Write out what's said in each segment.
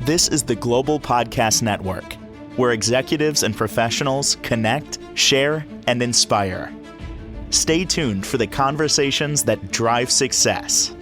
This is the Global Podcast Network, where executives and professionals connect, share, and inspire. Stay tuned for the conversations that drive success.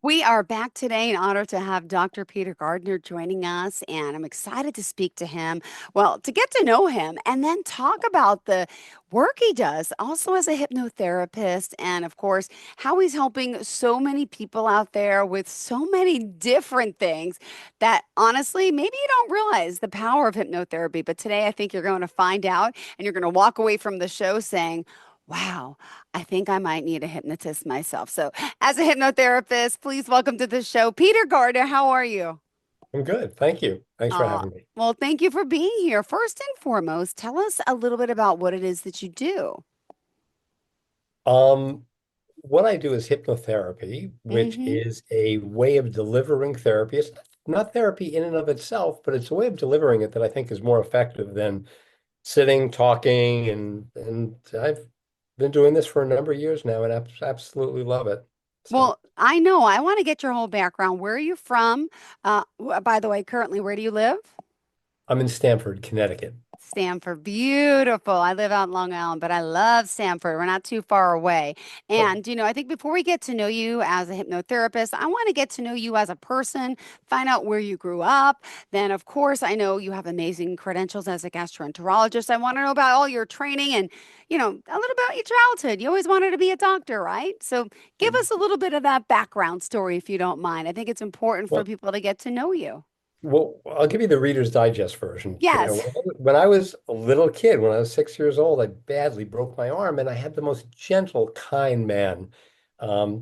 We are back today in honor to have Dr. Peter Gardner joining us, and I'm excited to speak to him. Well, to get to know him and then talk about the work he does also as a hypnotherapist, and of course, how he's helping so many people out there with so many different things that honestly, maybe you don't realize the power of hypnotherapy. But today, I think you're going to find out, and you're going to walk away from the show saying, wow, I think I might need a hypnotist myself. So, as a hypnotherapist, please welcome to the show, Peter Gardner. How are you? I'm good. Thank you. Thanks for Uh, having me. well, thank you for being here. First and foremost, tell us a little bit about what it is that you do. Um, what I do is hypnotherapy, which Mm-hmm. is a way of delivering therapy. It's not therapy in and of itself, but it's a way of delivering it that I think is more effective than sitting, talking, and I've been doing this for a number of years now and absolutely love it. So Well, I know I want to get your whole background. Where are you from? By the way, currently, where do you live? I'm in Stamford, Connecticut. Stanford, beautiful. I live out in Long Island, but I love Stanford. We're not too far away. Oh, And, I think before we get to know you as a hypnotherapist, I want to get to know you as a person, find out where you grew up. Then, of course, I know you have amazing credentials as a gastroenterologist. I want to know about all your training and, a little about your childhood. You always wanted to be a doctor, right? So give us a little bit of that background story, if you don't mind. I think it's important for well, people to get to know you. Well, I'll give you the Reader's Digest version. Yes. When I was a little kid, when I was 6 years old, I badly broke my arm, and I had the most gentle, kind man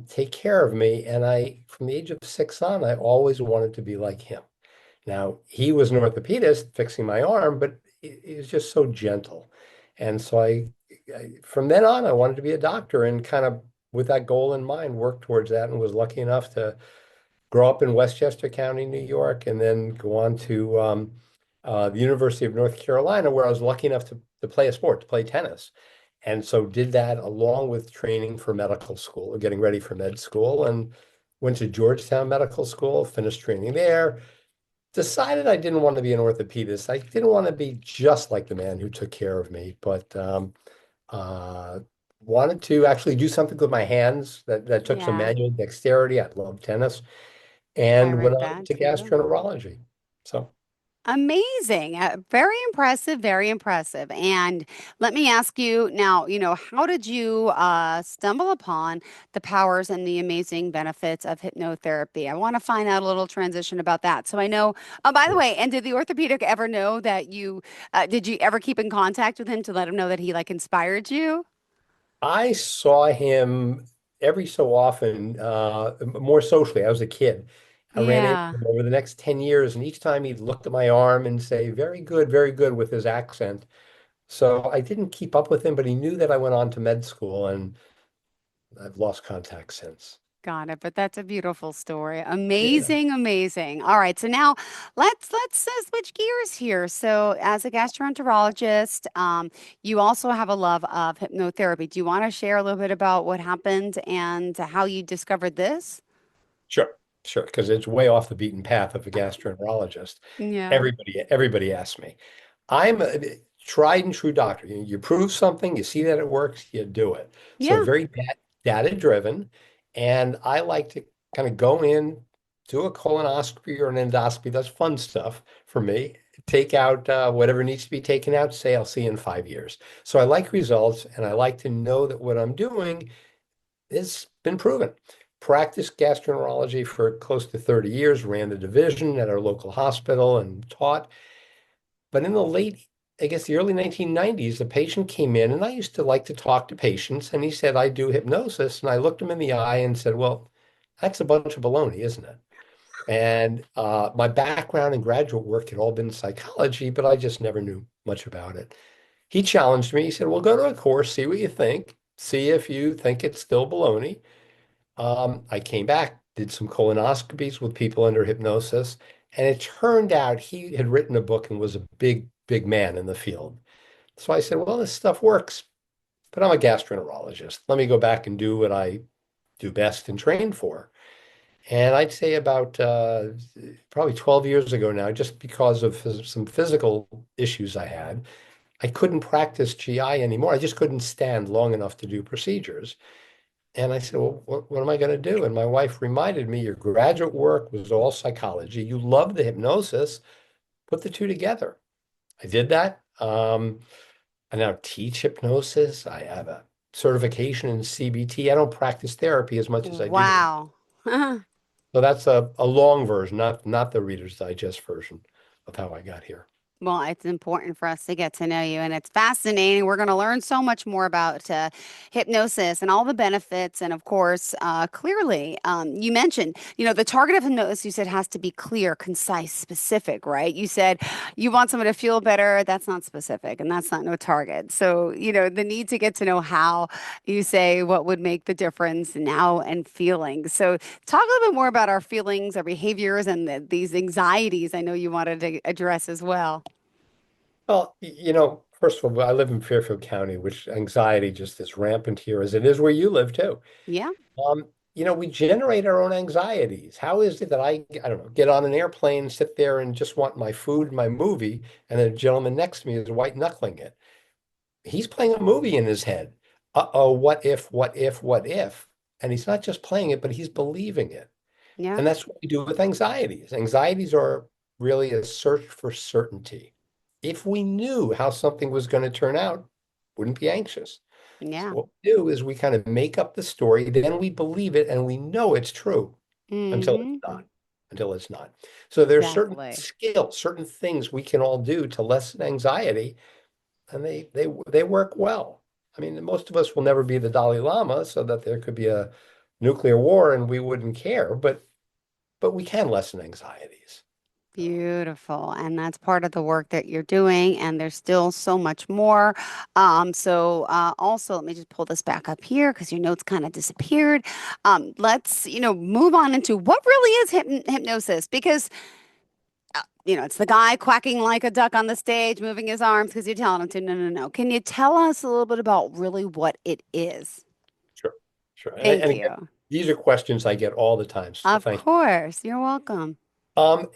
take care of me. And from the age of 6 on, I always wanted to be like him. Now, he was an orthopedist fixing my arm, but he was just so gentle. And so from then on, I wanted to be a doctor and kind of with that goal in mind, worked towards that and was lucky enough to grow up in Westchester County, New York, and then go on to the University of North Carolina, where I was lucky enough to play a sport, to play tennis. And so did that along with training for medical school, getting ready for med school, and went to Georgetown Medical School, finished training there. Decided I didn't want to be an orthopedist. I didn't want to be just like the man who took care of me, but uh, wanted to actually do something with my hands that took some Yeah, manual dexterity. I love tennis I and went read on that to too. gastroenterology. So Amazing. Very impressive, very impressive. And let me ask you now, how did you stumble upon the powers and the amazing benefits of hypnotherapy? I want to find out a little transition about that. So I know, oh, by the sure. way, and did the orthopedic ever know that did you ever keep in contact with him to let him know that he like inspired you? I saw him every so often, more socially. I was a kid. I ran into Yeah. him over the next 10 years, and each time he'd look at my arm and say, very good with his accent. So I didn't keep up with him, but he knew that I went on to med school, and I've lost contact since. Got it, but that's a beautiful story. Yeah, Amazing, amazing. All right, so now let's switch gears here. So, as a gastroenterologist, you also have a love of hypnotherapy. Do you want to share a little bit about what happened and how you discovered this? sure, sure, because it's way off the beaten path of a gastroenterologist. Yeah. Everybody asks me. I'm a tried and true doctor. You prove something, you see that it works, you do it. So Yeah. very data driven. And I like to kind of go in, do a colonoscopy or an endoscopy. That's fun stuff for me. Take out whatever needs to be taken out, say I'll see you in 5 years. So I like results and I like to know that what I'm doing has been proven. Practiced gastroenterology for close to 30 years, ran the division at our local hospital and taught. But in the I guess the early 1990s, a patient came in, and I used to like to talk to patients, and he said, I do hypnosis. And I looked him in the eye and said, well, that's a bunch of baloney, isn't it? And my background and graduate work had all been psychology, but I just never knew much about it. He challenged me. He said, well, go to a course, see what you think, see if you think it's still baloney. I came back, did some colonoscopies with people under hypnosis, and it turned out he had written a book and was a big man in the field. So I said, well, this stuff works, but I'm a gastroenterologist. Let me go back and do what I do best and train for. And I'd say about probably 12 years ago now, just because of some physical issues I had, I couldn't practice GI anymore. I just couldn't stand long enough to do procedures. And I said, well, what am I going to do? And my wife reminded me, your graduate work was all psychology. You love the hypnosis. Put the two together. I did that. I now teach hypnosis. I have a certification in CBT. I don't practice therapy as much as I do. Wow. So that's a long version, not the Reader's Digest version of how I got here. Well, it's important for us to get to know you, and it's fascinating. We're going to learn so much more about hypnosis and all the benefits. And of course, clearly, you mentioned, the target of hypnosis, you said has to be clear, concise, specific, right? You said you want someone to feel better. That's not specific, and that's not no target. So, the need to get to know how you say what would make the difference now and feelings. So, talk a little bit more about our feelings, our behaviors, and these anxieties I know you wanted to address as well. Well, first of all, I live in Fairfield County, which anxiety just is rampant here, as it is where you live too. Yeah. Um, we generate our own anxieties. How is it that I don't know, get on an airplane, sit there and just want my food, my movie, and the gentleman next to me is white knuckling it? He's playing a movie in his head. Uh-oh, what if, what if, what if? And he's not just playing it, but he's believing it. Yeah. And that's what we do with anxieties. Anxieties are really a search for certainty. If we knew how something was going to turn out, wouldn't be anxious. So Yeah. what we do is we kind of make up the story, then we believe it and we know it's true until it's Mm-hmm. not. Until it's not. So there's certain Exactly. skills, certain things we can all do to lessen anxiety, and they work well. I mean, most of us will never be the Dalai Lama, so that there could be a nuclear war and we wouldn't care, but we can lessen anxieties. Beautiful. And that's part of the work that you're doing. And there's still so much more. Also, let me just pull this back up here because your notes kind of disappeared. Let's, move on into what really is hypnosis because, it's the guy quacking like a duck on the stage, moving his arms because you're telling him to. No, no, no. Can you tell us a little bit about really what it is? Sure, sure. And Thank again, you. these are questions I get all the time, so Of thank course. You're welcome. you.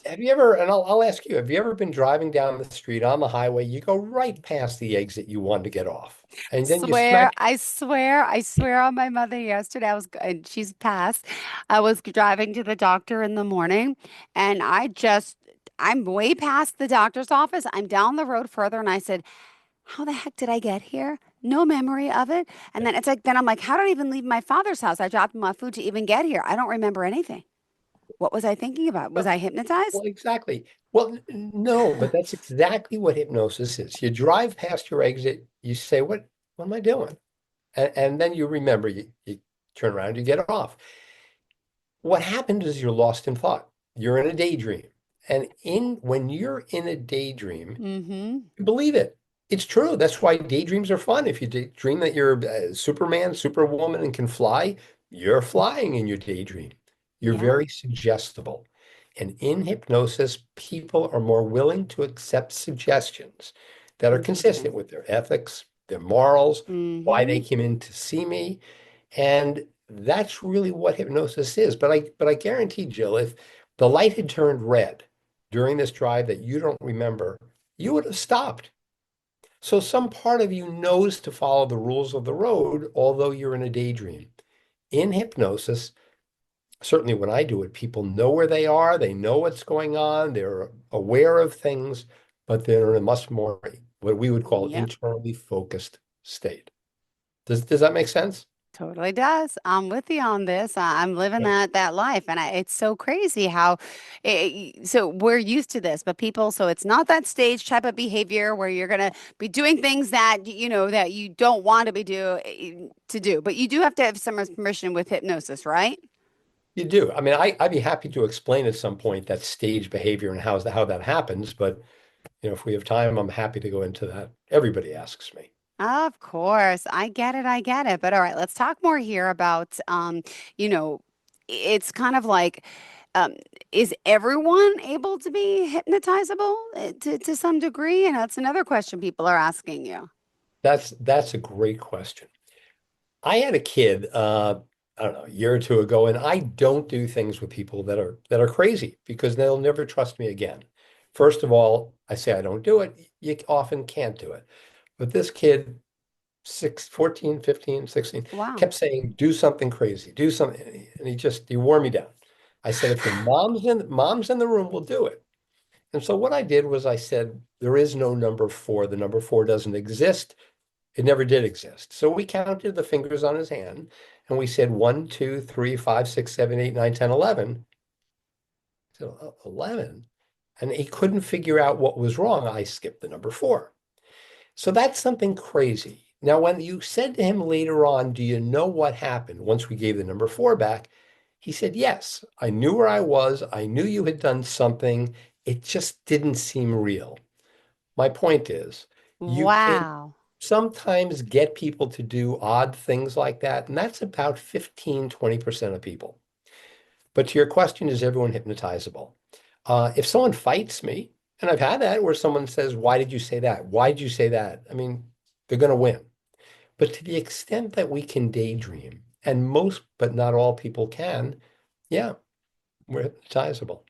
Have you ever, and I'll ask you, have you ever been driving down the street on the highway, you go right past the exit you wanted to get off, and then you Swear, smack, I swear on my mother yesterday. And she's passed. I was driving to the doctor in the morning and I'm way past the doctor's office. I'm down the road further and I said, how the heck did I get here? No memory of it. And then then I'm like, how did I even leave my father's house? I dropped my food to even get here. I don't remember anything. What was I thinking about? Was well, I hypnotized? well, exactly. Well, no, but that's exactly what hypnosis is. You drive past your exit, you say, what am I doing? And then you remember, you turn around, you get off. What happened is you're lost in thought. You're in a daydream. And when you're in a daydream, Mm-hmm. you believe it. It's true. That's why daydreams are fun. If you dream that you're Superman, Superwoman, and can fly, you're flying in your daydream. You're Yeah. very suggestible. And in hypnosis, people are more willing to accept suggestions that are Interesting. consistent with their ethics, their morals, why Mm-hmm. they came in to see me. And that's really what hypnosis is. But I guarantee, Jill, if the light had turned red during this drive that you don't remember, you would have stopped. So some part of you knows to follow the rules of the road, although you're in a daydream. In hypnosis, certainly when I do it, people know where they are, they know what's going on, they're aware of things, but they're in a much more what we would call Yep. internally focused state. Does that make sense? Totally does. I'm with you on this. I'm living Yeah. that life, and it's so crazy how. So we're used to this, but people. So it's not that stage type of behavior where you're gonna be doing things that that you don't want to be to do, but you do have to have someone's permission with hypnosis, right? You do. I mean, I'd be happy to explain at some point that stage behavior and how that happens, but if we have time, I'm happy to go into that. Everybody asks me. Of course, I get it. I get it. But all right, let's talk more here about, you know, it's kind of like, um, is everyone able to be hypnotizable to some degree? And that's another question people are asking you. That's a great question. I had a kid. I don't know, a year or two ago, and I don't do things with people that are crazy because they'll never trust me again. First of all, I say I don't do it. You often can't do it. But this kid, 14, 15, 16, Wow. kept saying, do something crazy, do something. And he wore me down. I said, if the mom's in the room, we'll do it. And so what I did was I said, there is no number four. The number four doesn't exist. It never did exist. So we counted the fingers on his hand and we said 1, 2, 3, 5, 6, 7, 8, 9, 10, 11. So 11. And he couldn't figure out what was wrong. I skipped the number four. So that's something crazy. Now, when you said to him later on, do you know what happened once we gave the number four back? He said, yes, I knew where I was. I knew you had done something. It just didn't seem real. My point is, you can Wow. sometimes get people to do odd things like that, and that's about 15, 20% of people. But to your question, is everyone hypnotizable? If someone fights me, and I've had that where someone says, why did you say that? Why did you say that? I mean, they're going to win. But to the extent that we can daydream, and most, but not all people can, yeah, we're hypnotizable.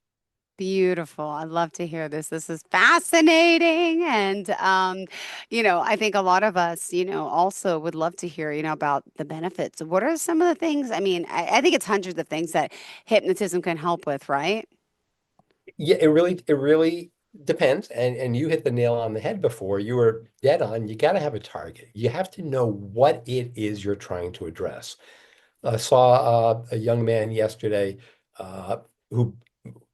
Beautiful. I love to hear this. This is fascinating. And, I think a lot of us, also would love to hear, about the benefits. What are some of the things? I mean, I think it's hundreds of things that hypnotism can help with, right? Yeah, it really depends. And you hit the nail on the head before. You were dead on. You got to have a target. You have to know what it is you're trying to address. I saw a young man yesterday who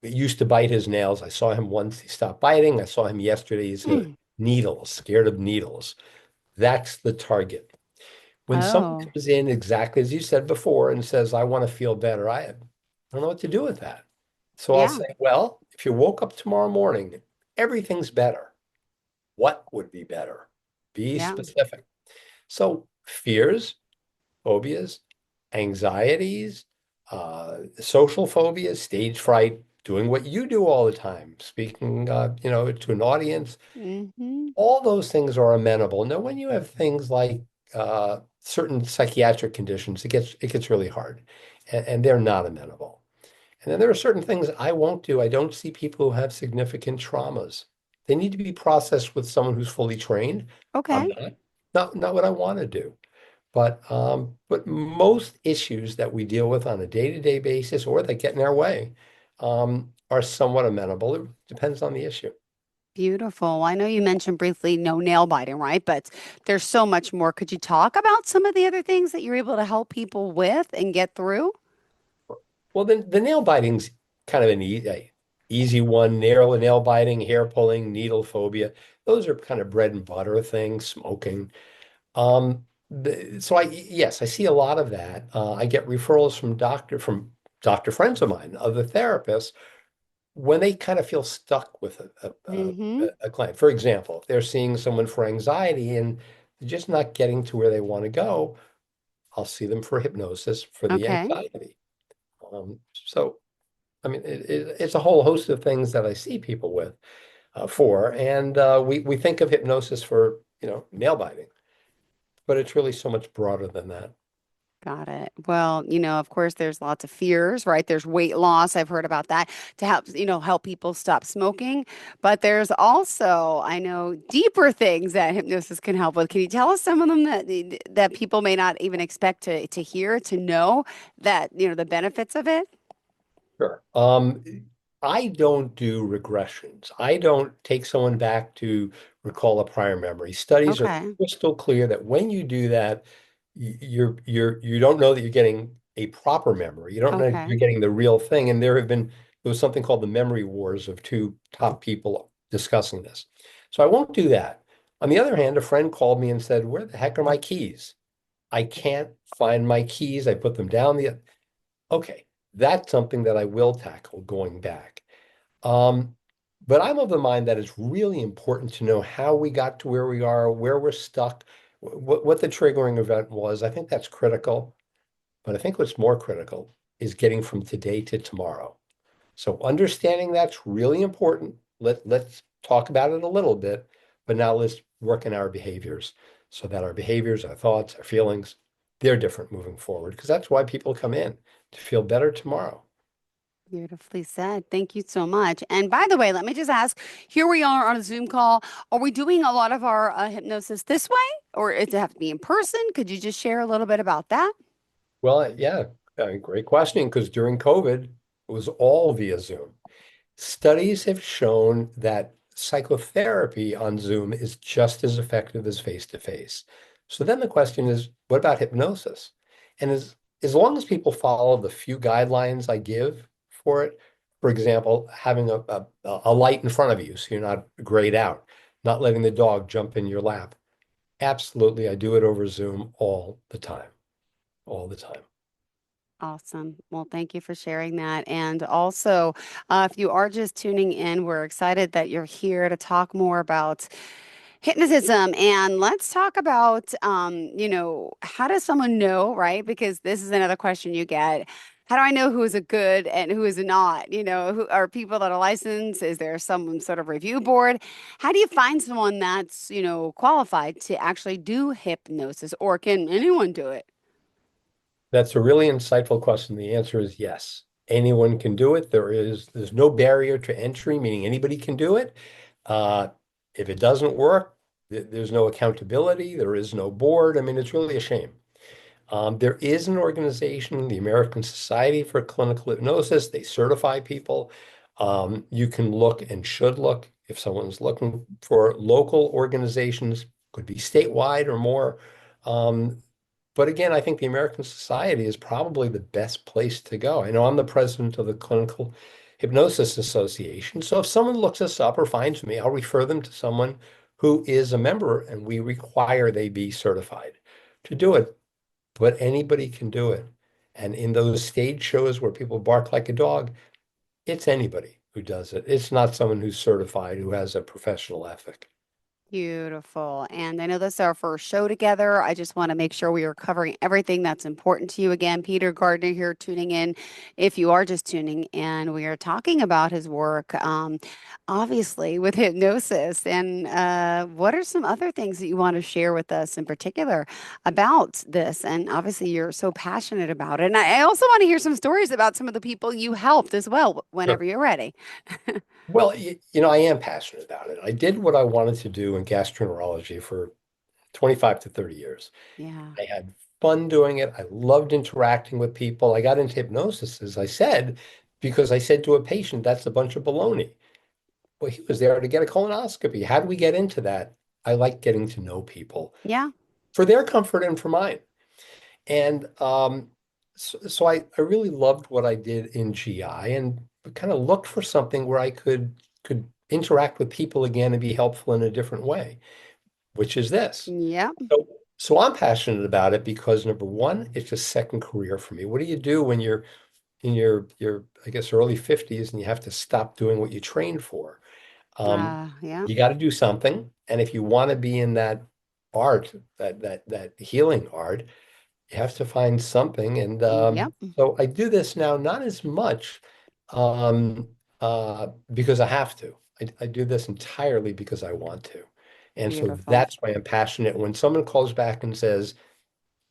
used to bite his nails. I saw him once. He stopped biting. I saw him yesterday. He's Mm. needles, scared of needles. That's the target. When someone Oh, comes in exactly as you said before and says, I want to feel better, I don't know what to do with that. So I'll yeah. say, well, if you woke up tomorrow morning, everything's better. What would be better? Be Yeah. specific. So fears, phobias, anxieties, social phobias, stage fright, doing what you do all the time, speaking, to an audience, Hmm. all those things are amenable. Now, when you have things like certain psychiatric conditions, it gets really hard, and they're not amenable. And then there are certain things I won't do. I don't see people who have significant traumas. They need to be processed with someone who's fully trained. I'm Okay. not what I want to do. But most issues that we deal with on a day-to-day basis or that get in our way are somewhat amenable. It depends on the issue. Beautiful. I know you mentioned briefly no nail biting, right? But there's so much more. Could you talk about some of the other things that you're able to help people with and get through? Well, then the nail biting's kind of an easy one. Nail biting, hair pulling, needle phobia. Those are kind of bread and butter things, smoking. So yes, I see a lot of that. I get referrals from doctor friends of mine, other therapists, when they kind of feel stuck with Hmm. a client. For example, if they're seeing someone for anxiety and they're just not getting to where they want to go, I'll see them for hypnosis for the Okay. anxiety. So, I mean, it's a whole host of things that I see people with and we think of hypnosis for, nail biting, but it's really so much broader than that. Got it. Well, of course, there's lots of fears, right? There's weight loss. I've heard about that to help, help people stop smoking. But there's also, I know, deeper things that hypnosis can help with. Can you tell us some of them that people may not even expect to hear, to know that, the benefits of it? Sure. I don't do regressions. I don't take someone back to recall a prior memory. Studies are Okay. crystal clear that when you do that, you don't know that you're getting a proper memory. You don't know Okay. you're getting the real thing. And there was something called the memory wars of two top people discussing this. So I won't do that. On the other hand, a friend called me and said, "Where the heck are my keys? I can't find my keys. I put them down the." Okay, that's something that I will tackle going back. Um, but I'm of the mind that it's really important to know how we got to where we are, where we're stuck, what the triggering event was. I think that's critical. But I think what's more critical is getting from today to tomorrow. So understanding that's really important. Let's talk about it a little bit, but now let's work in our behaviors so that our behaviors, our thoughts, our feelings they're different moving forward because that's why people come in to feel better tomorrow. Beautifully said. Thank you so much. And by the way, let me just ask, here we are on a Zoom call. Are we doing a lot of our hypnosis this way, or does it have to be in person? Could you just share a little bit about that? Well, yeah, great question because during COVID, it was all via Zoom. Studies have shown that psychotherapy on Zoom is just as effective as face-to-face. So then the question is, what about hypnosis? And as long as people follow the few guidelines I give for it, for example, having a light in front of you so you're not grayed out, not letting the dog jump in your lap. Absolutely, I do it over Zoom all the time. Awesome. Well, thank you for sharing that. And also, if you are just tuning in, we're excited that you're here to talk more about hypnotism. And let's talk about, how does someone know, right? Because this is another question you get. How do I know who is a good and who is not? Who are people that are licensed? Is there some sort of review board? How do you find someone that's, qualified to actually do hypnosis, or can anyone do it? That's a really insightful question. The answer is yes. Anyone can do it. There's no barrier to entry, meaning anybody can do it. Uh, if it doesn't work, there's no accountability. There is no board. I mean, it's really a shame. There is an organization, the American Society for Clinical Hypnosis. They certify people. You can look and should look if someone's looking for local organizations, could be statewide or more. Um, but again, I think the American Society is probably the best place to go. I know I'm the president of the Clinical Hypnosis Association. So if someone looks us up or finds me, I'll refer them to someone who is a member, and we require they be certified to do it. But anybody can do it. And in those stage shows where people bark like a dog, it's anybody who does it. It's not someone who's certified, who has a professional ethic. Beautiful. And I know this is our first show together. I just want to make sure we are covering everything that's important to you. Again, Peter Gardner here tuning in. If you are just tuning in, we are talking about his work, obviously with hypnosis. And what are some other things that you want to share with us in particular about this? And obviously, you're so passionate about it. And I also want to hear some stories about some of the people you helped as well, whenever Sure. you're ready. Well, I am passionate about it. I did what I wanted to do in gastroenterology for 25 to 30 years. Yeah. I had fun doing it. I loved interacting with people. I got into hypnosis, as I said, because I said to a patient, that's a bunch of baloney. Well, he was there to get a colonoscopy. How do we get into that? I like getting to know people Yeah. for their comfort and for mine. And so I really loved what I did in GI and kind of looked for something where I could interact with people again and be helpful in a different way, which is this. Yeah. So I'm passionate about it because number one, it's a second career for me. What do you do when you're in your I guess early 50s and you have to stop doing what you trained for? Yeah. You got to do something. And if you want to be in that art, that healing art, you have to find something. And Yep. so I do this now, not as much um, because I have to. I do this entirely because I want to. And so Beautiful. that's why I'm passionate. When someone calls back and says,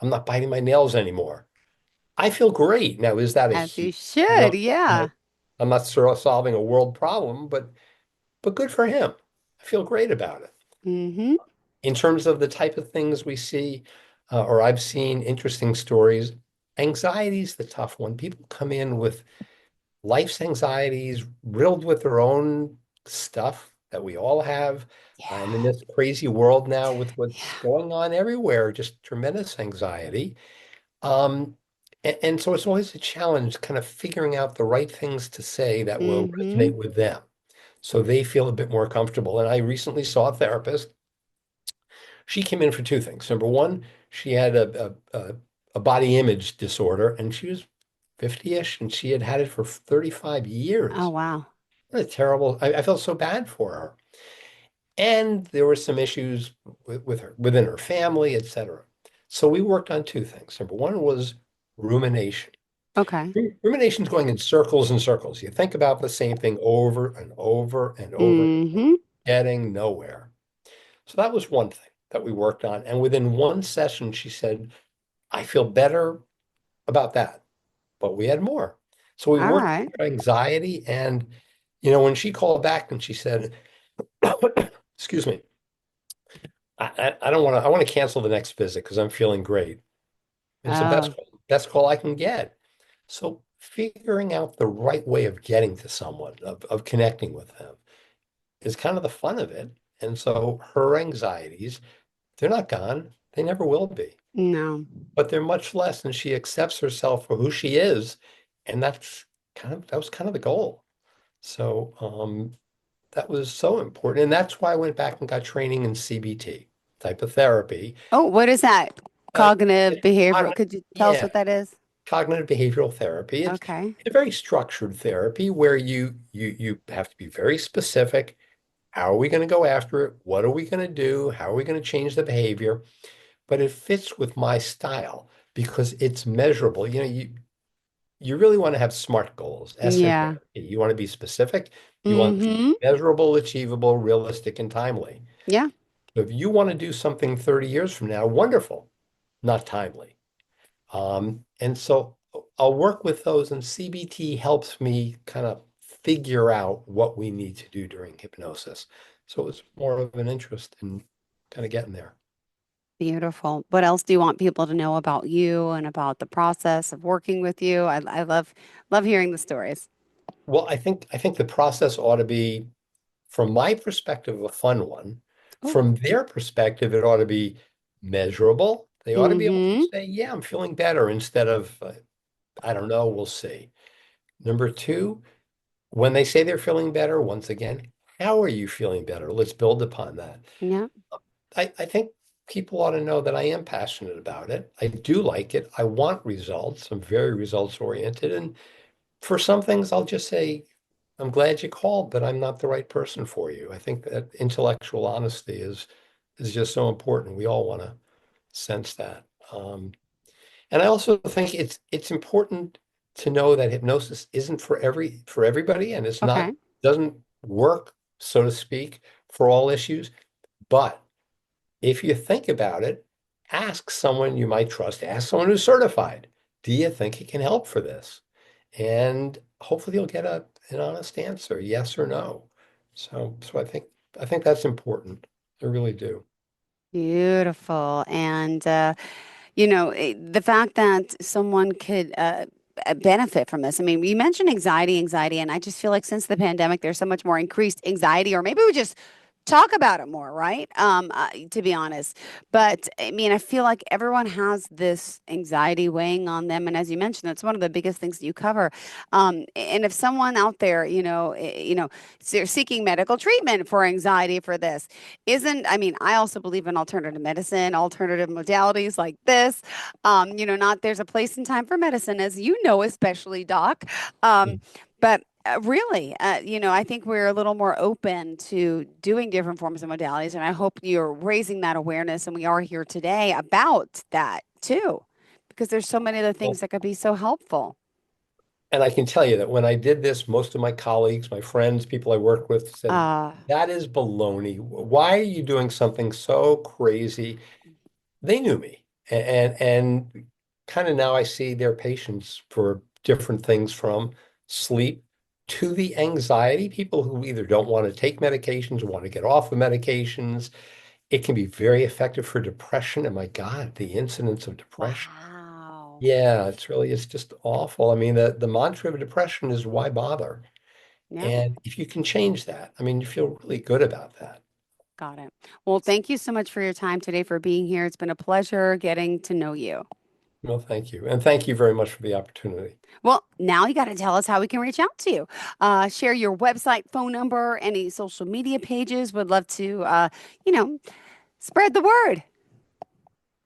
I'm not biting my nails anymore, I feel great. Now, is that a As you huge, you should. know, Yeah. I'm not solving a world problem, but good for him. I feel great about it. Mm-hmm. In terms of the type of things we see, or I've seen interesting stories, anxiety is the tough one. People come in with life's anxieties, riddled with their own stuff that we all have. And in Yeah. this crazy world now with what's Yeah. going on everywhere, just tremendous anxiety. And so it's always a challenge kind of figuring out the right things to say that will Mm-hmm. resonate with them so they feel a bit more comfortable. And I recently saw a therapist. She came in for two things. Number one, she had a body image disorder and she was 50-ish and she had had it for 35 Oh, years. wow. What a terrible, I felt so bad for her. And there were some issues with her within her family, etc. So we worked on two things. Number one was rumination. Okay. Rumination's going in circles and circles. You think about the same thing over and over and over, Mm-hmm. getting nowhere. So that was one thing that we worked on. And within one session, she said, I feel better about that. But we had more. So we All worked right. through anxiety. And, when she called back and she said, excuse me, I don't want to, I want to cancel the next visit because I'm feeling great. It's the Oh, best call I can get. So figuring out the right way of getting to someone, of connecting with them is kind of the fun of it. And so her anxieties, they're not gone. They never will be, no. but they're much less. And she accepts herself for who she is. And that was kind of the goal. So that was so important. And that's why I went back and got training in CBT type of therapy. Oh, what is that? Uh, Cognitive it- behavioral. cogn- Could you tell us yeah, what that is? cognitive behavioral therapy. It's Okay. a very structured therapy where you have to be very specific. How are we going to go after it? What are we going to do? How are we going to change the behavior? But it fits with my style because it's measurable. You really want to have SMART goals, S and Yeah. you want to be specific. You want to be Mm-hmm. measurable, achievable, realistic, and timely. Yeah. So if you want to do something 30 years from now, wonderful, not timely. And so I'll work with those, and CBT helps me kind of figure out what we need to do during hypnosis. So it was more of an interest in kind of getting there. Beautiful. What else do you want people to know about you and about the process of working with you? I love hearing the stories. Well, I think the process ought to be, from my perspective, a fun one. Oh. From their perspective, it ought to be measurable. They ought to be able to Mm-hmm. say, yeah, I'm feeling better instead of, I don't know, we'll see. Number two, when they say they're feeling better, once again, how are you feeling better? Let's build upon that. Yeah. I think people ought to know that I am passionate about it. I do like it. I want results. I'm very results oriented. And for some things, I'll just say, I'm glad you called, but I'm not the right person for you. I think that intellectual honesty is just so important. We all want to sense that. And I also think it's important to know that hypnosis isn't for everybody, and it's Okay. not doesn't work, so to speak, for all issues. But if you think about it, ask someone you might trust, ask someone who's certified. Do you think it can help for this? And hopefully you'll get an honest answer, yes or no. So I think that's important. I really do. Beautiful. And the fact that someone could benefit from this. I mean, you mentioned anxiety, and I just feel like since the pandemic, there's so much more increased anxiety, or maybe we just talk about it more, right? To be honest. But I mean, I feel like everyone has this anxiety weighing on them. And as you mentioned, that's one of the biggest things that you cover. And if someone out there, they're seeking medical treatment for anxiety for this, I mean, I also believe in alternative medicine, alternative modalities like this. Not there's a place and time for medicine, as you know, especially doc. Um, Mm. but really, I think we're a little more open to doing different forms of modalities, and I hope you're raising that awareness. And we are here today about that too, because there's so many other things Well, that could be so helpful. and I can tell you that when I did this, most of my colleagues, my friends, people I work with said, Uh, that is baloney. Why are you doing something so crazy? They knew me. And kind of now I see their patients for different things, from sleep to the anxiety, people who either don't want to take medications or want to get off of medications. It can be very effective for depression. And my God, the incidence of depression. wow. Yeah, it's just awful. I mean, the mantra of depression is why bother? Yeah, And if you can change that, I mean, you feel really good about that. got it. Well, thank you so much for your time today, for being here. It's been a pleasure getting to know you. Well, thank you. And thank you very much for the opportunity. Well, now you got to tell us how we can reach out to you. Share your website, phone number, any social media pages. Would love to, you know, spread the word.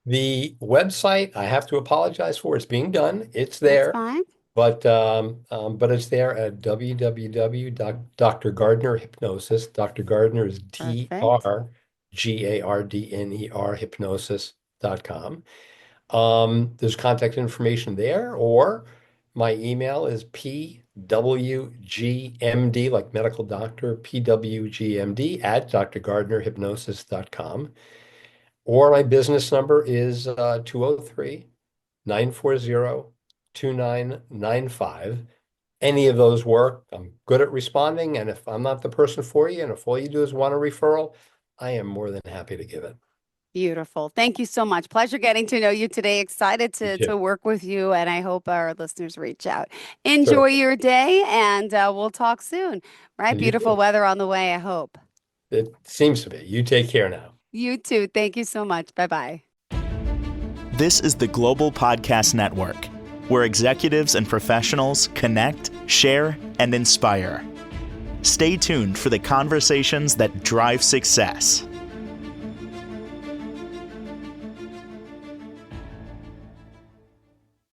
The website, I have to apologize for, it's being done. It's That's there, fine. but it's there at www.Dr. Gardner Hypnosis. Dr. Gardner is Perfect. DrGardner hypnosis.com. There's contact information there, or my email is pwgmd, like medical doctor, pwgmd at drgardnerhypnosis.com. Or my business number is 203 940-2995. Any of those work. I'm good at responding. And if I'm not the person for you, and if all you do is want a referral, I am more than happy to give it. Beautiful. Thank you so much. Pleasure getting to know you today. Excited You to too. work with you, and I hope our listeners reach out. Enjoy Terrific. your day, and we'll talk soon. Right? And you Beautiful too. weather on the way, I hope. It seems to be. You take care now. You too. Thank you so much. Bye bye. This is the Global Podcast Network, where executives and professionals connect, share, and inspire. Stay tuned for the conversations that drive success.